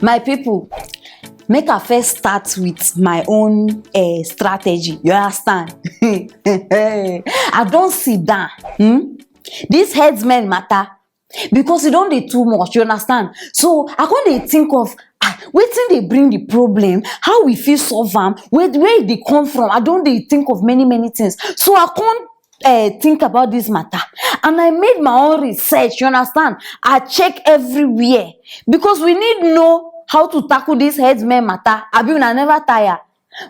My people, make I first start with my own strategy. You understand? I don't sit down. This headsmen matter because e don dey too much. You understand? So I con dey think of wetin dey bring the problem, how we fit solve am, where e dey come from. I don dey think of many things. So I con think about this matter and I made my own research. You understand? I check everywhere because we need know how to tackle this headsmen matter. Abi una never tire?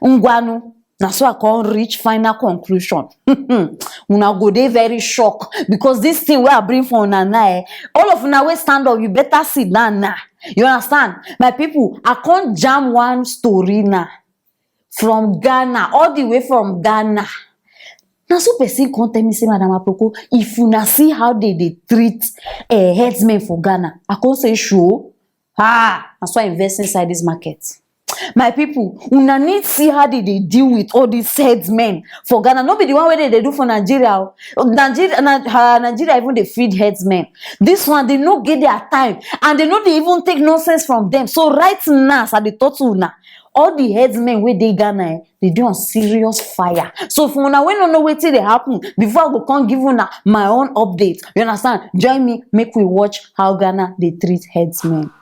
Ngwanu. Na so I can reach final conclusion. Una go dey very shocked because this thing wey I bring for una now, all of una wey stand up, you better sit down now. You understand? My people, I can't jam one story now from Ghana, all the way from Ghana. Now so person come tell me say, Madam Aproko, if una see how they treat headsmen for Ghana, I can't say sure. That's why I invest inside this market. My people, una need see how they deal with all these headsmen for Ghana. No be the one way they do for Nigeria. Nigeria even they feed headsmen. This one, they no get their time. And they know they even take nonsense from them. So right now, as I talk to una, all the headsmen where they Ghana, they do on serious fire. So for una, when no know what they happen, before I go come give una my own update. You understand? Join me, make we watch how Ghana they treat headsmen.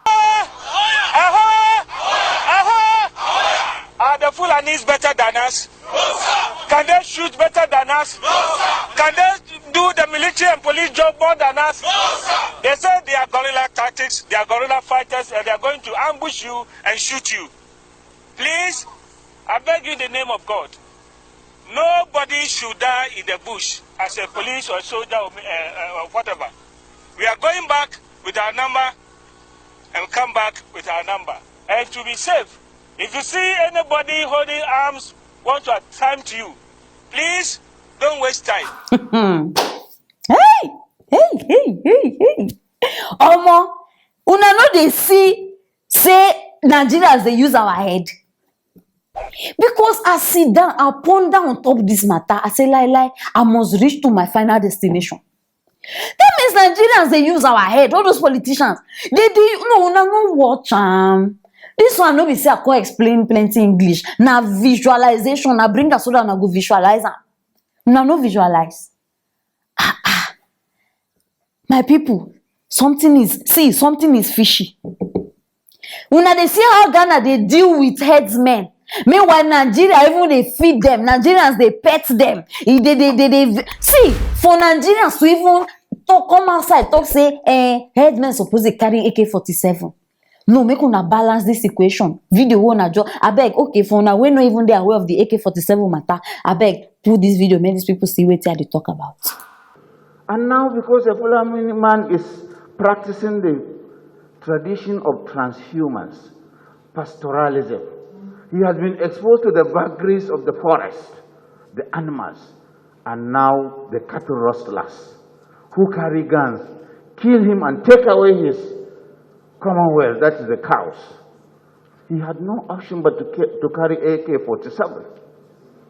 Are the Fulani better than us? No, sir. Can they shoot better than us? No, sir. Can they do the military and police job more than us? No, sir. They say they are guerrilla tactics, they are guerrilla fighters, and they are going to ambush you and shoot you. Please, I beg you in the name of God, nobody should die in the bush as a police or soldier or whatever. We are going back with our number and come back with our number. And to be safe, if you see anybody holding arms want to attempt you, please don't waste time. Hey. Omo, una no dey see say Nigerians they use our head. Because I sit down, I ponder on top this matter. I say lie, I must reach to my final destination. That means Nigerians they use our head. All those politicians, they no watch This one no be say I can explain plenty English. Na visualization. Na bring us so that I go visualize am. Una no visualize. My people, something is fishy. Una they see how Ghana they deal with headsmen. Meanwhile, Nigeria even they feed them. Nigerians they pet them. They see for Nigerians to even come outside talk say headsmen supposed to carry AK-47. No, make una balance this equation. Video one abeg, okay, for una we no even they aware of the AK-47 matter. Abeg, put this video, make these people see what they talk about. And now, because a Fulani man is practicing the tradition of transhumance, pastoralism, he has been exposed to the vagaries of the forest, the animals, and now the cattle rustlers who carry guns, kill him and take away his commonwealth, that is the cows. He had no option but to carry AK-47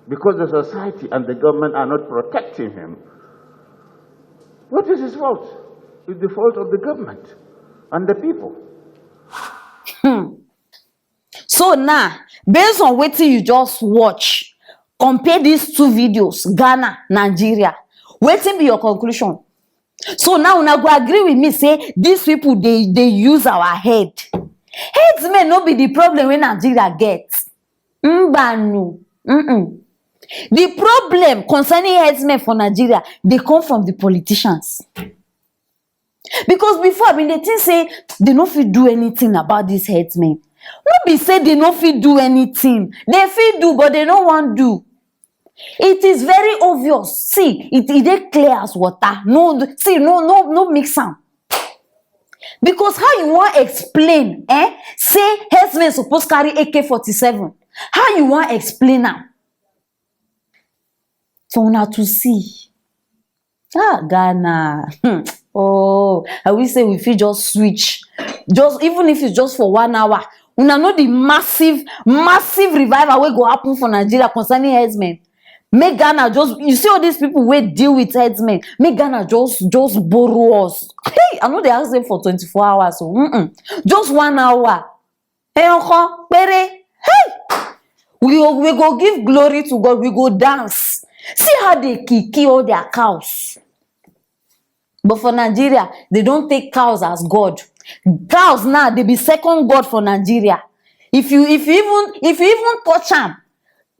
because the society and the government are not protecting him. What is his fault? It's the fault of the government and the people. So now, based on what you just watch, compare these two videos, Ghana, Nigeria. What be your conclusion? So now una go agree with me say these people they use our head. Headsmen no be the problem when Nigeria gets. Mbanu. The problem concerning headsmen for Nigeria, they come from the politicians. Because before, they think say they no fit do anything about these headsmen. No be say they no fit do anything. They fit do, but they don't want do. It is very obvious. See, it is clear as water. No mix am. Because how you want explain, say headsmen supposed carry AK-47. How you want explain am? So now to see. Ghana. Oh, I will say we fit just switch. Just even if it's just for 1 hour. Una know the massive revival will go happen for Nigeria concerning headsmen. Make Ghana just, you see all these people wey deal with herdsmen, make Ghana just borrow us. Hey, I know they ask them for 24 hours, so just 1 hour. Hey, uncle, pere. Hey, we go give glory to God. We go dance. See how they kill all their cows. But for Nigeria, they don't take cows as God. Cows now, they be second God for Nigeria. If you even touch them,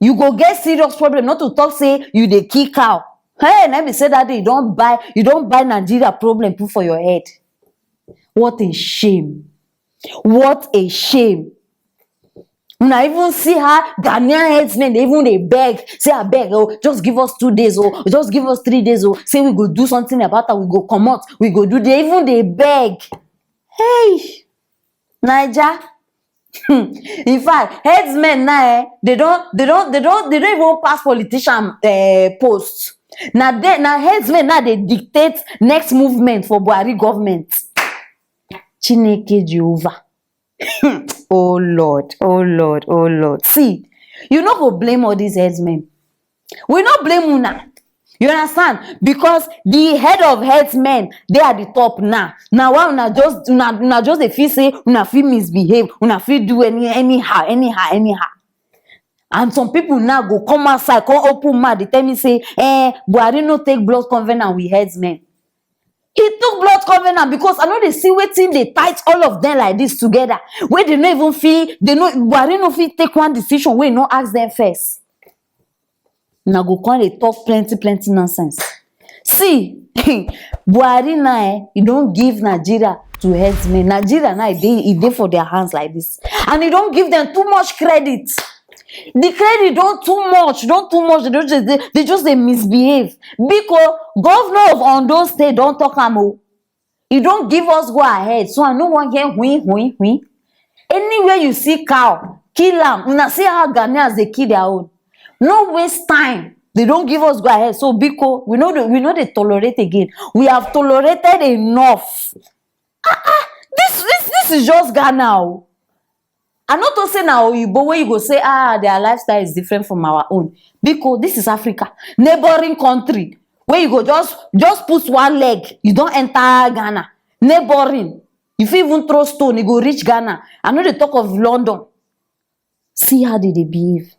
you go get serious problem. Not to talk say you dey kill cow. Hey, let me say that day you don't buy Nigeria problem put for your head. What a shame! What a shame! Una even see how Ghanaian headsmen they beg, say I beg, oh, just give us 2 days, oh, just give us 3 days, oh, say we go do something about that, we go come out, we go do. They beg. Hey, Naija. In fact, headsmen now, they don't even pass politician posts. Now headsmen now they dictate next movement for Buhari government. Chineke Jehovah. Oh Lord, oh Lord, oh Lord. See, you not go blame all these headsmen. We not blame una. You understand? Because the head of headsmen, they are the top now. Now why una just dey feel say una feel misbehave, una feel do anyhow. And some people now go come outside, come open mouth, they tell me say, Buhari no take blood covenant with headsmen. He took blood covenant because I know they see wetin they tight all of them like this together. Where they no even feel, Buhari no fit take one decision where no ask them first. Now go come they talk plenty nonsense. See, Buhari now, he don't give Nigeria to headsmen. Nigeria now, he dey for their hands like this. And he don't give them too much credit. The credit don't too much. They just they misbehave. Because governor of Ondo State don't talk am. He don't give us go ahead. So I no one hear hui. Anywhere you see cow, kill am. Una see how Ghanaians they kill their own. No waste time. They don't give us go ahead. So because we know they tolerate again. We have tolerated enough. This is just Ghana. I'm not to say now but when you go say their lifestyle is different from our own. Because this is Africa, neighboring country. Where you go just put one leg, you don't enter Ghana. Neighboring. If you even throw stone, you go reach Ghana. I know they talk of London. See how they behave.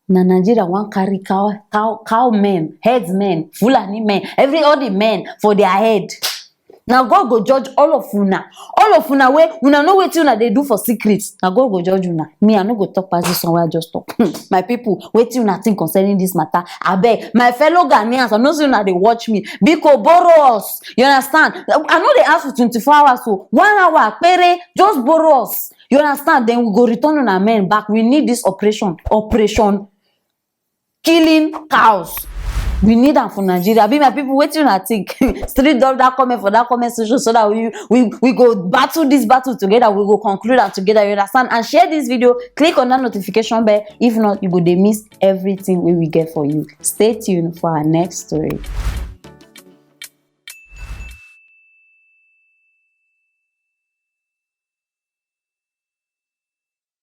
Na Nigeria want carry cow men, headsmen, Fulani men, all the men for their head. Now God go judge all of una. All of una wey una know wetin una dey do for secrets. Now God go judge una. Me, I no go talk past this one where I just talk. My people, wetin una think concerning this matter? Abeg, my fellow Ghanaians, I know say una dey watch me. Biko borrow us. You understand? I know they ask for 24 hours, so 1 hour, pere, just borrow us. You understand? Then we go return on our men back. We need this operation killing cows. We need them for Nigeria. Be my people, waiting I think. Street dog that comment for that comment section so that we go battle this battle together. We go conclude that together. You understand? And share this video. Click on that notification bell. If not, you go they miss everything we get for you. Stay tuned for our next story.